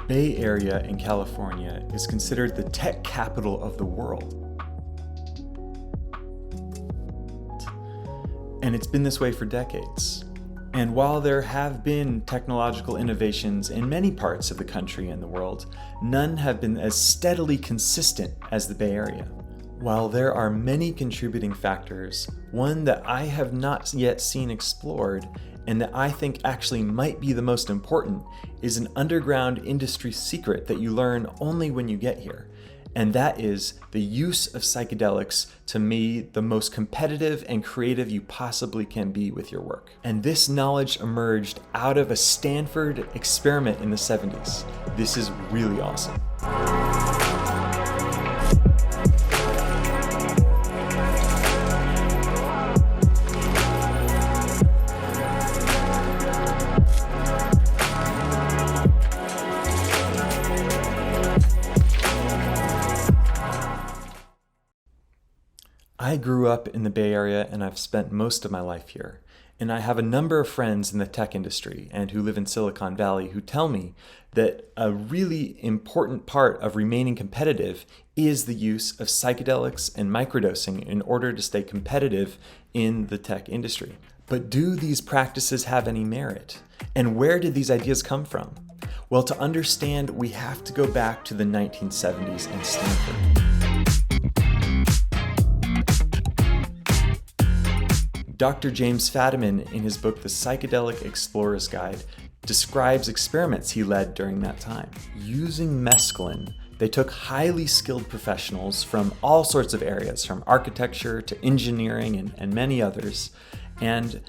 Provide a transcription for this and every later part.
Bay Area in California is considered the tech capital of the world. And it's been this way for decades. And while there have been technological innovations in many parts of the country and the world, none have been as steadily consistent as the Bay Area. While there are many contributing factors, one that I have not yet seen explored, and that I think actually might be the most important, is an underground industry secret that you learn only when you get here. And that is the use of psychedelics to be the most competitive and creative you possibly can be with your work. And this knowledge emerged out of a Stanford experiment in the 70s. This is really awesome. I grew up in the Bay Area and I've spent most of my life here. And I have a number of friends in the tech industry and who live in Silicon Valley who tell me that a really important part of remaining competitive is the use of psychedelics and microdosing in order to stay competitive in the tech industry. But do these practices have any merit? And where did these ideas come from? Well, to understand, we have to go back to the 1970s and Stanford. Dr. James Fadiman, in his book, The Psychedelic Explorer's Guide, describes experiments he led during that time. Using mescaline, they took highly skilled professionals from all sorts of areas, from architecture to engineering and many others. And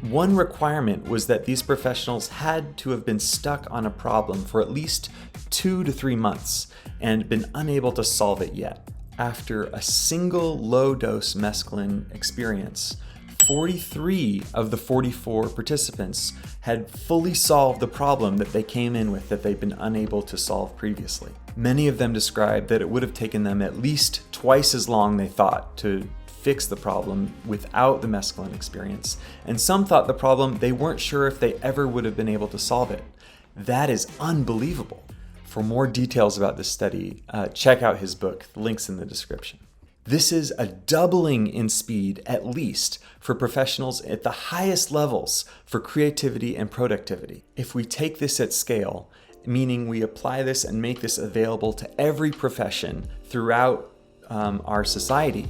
one requirement was that these professionals had to have been stuck on a problem for at least 2 to 3 months and been unable to solve it yet. After a single low-dose mescaline experience, 43 of the 44 participants had fully solved the problem that they came in with that they'd been unable to solve previously. Many of them described that it would have taken them at least twice as long they thought to fix the problem without the mescaline experience, and some thought the problem they weren't sure if they ever would have been able to solve it. That is unbelievable. For more details about this study, check out his book. The link's in the description. This is a doubling in speed, at least, for professionals at the highest levels for creativity and productivity. If we take this at scale, meaning we apply this and make this available to every profession throughout our society,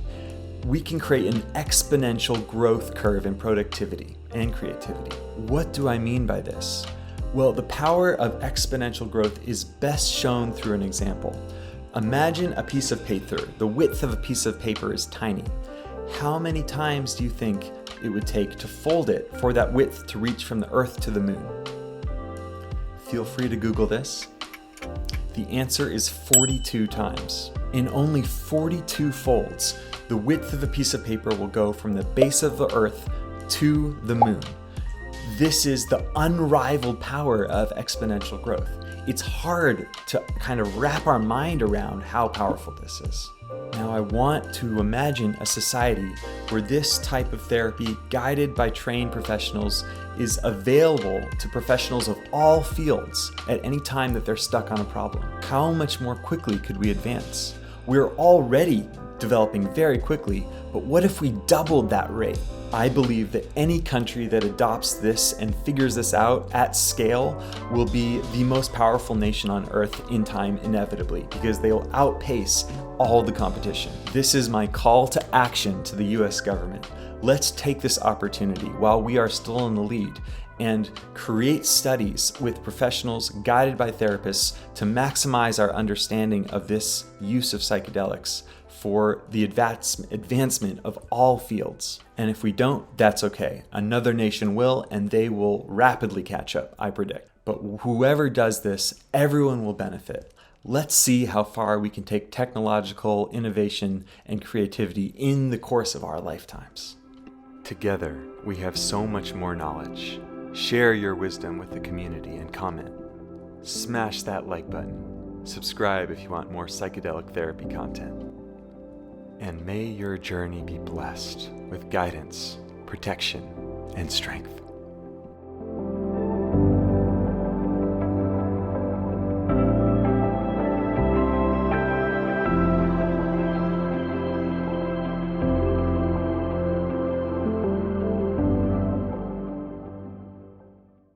we can create an exponential growth curve in productivity and creativity. What do I mean by this? Well, the power of exponential growth is best shown through an example. Imagine a piece of paper. The width of a piece of paper is tiny. How many times do you think it would take to fold it for that width to reach from the Earth to the Moon? Feel free to Google this. The answer is 42 times. In only 42 folds, the width of a piece of paper will go from the base of the Earth to the Moon. This is the unrivaled power of exponential growth. It's hard to kind of wrap our mind around how powerful this is. Now, I want to imagine a society where this type of therapy, guided by trained professionals, is available to professionals of all fields at any time that they're stuck on a problem. How much more quickly could we advance? We're already developing very quickly, but what if we doubled that rate? I believe that any country that adopts this and figures this out at scale will be the most powerful nation on earth in time, inevitably, because they will outpace all the competition. This is my call to action to the US government. Let's take this opportunity while we are still in the lead and create studies with professionals guided by therapists to maximize our understanding of this use of psychedelics for the advancement of all fields. And if we don't, that's okay. Another nation will, and they will rapidly catch up, I predict. But whoever does this, everyone will benefit. Let's see how far we can take technological innovation and creativity in the course of our lifetimes. Together, we have so much more knowledge. Share your wisdom with the community and comment. Smash that like button. Subscribe if you want more psychedelic therapy content. And may your journey be blessed with guidance, protection, and strength.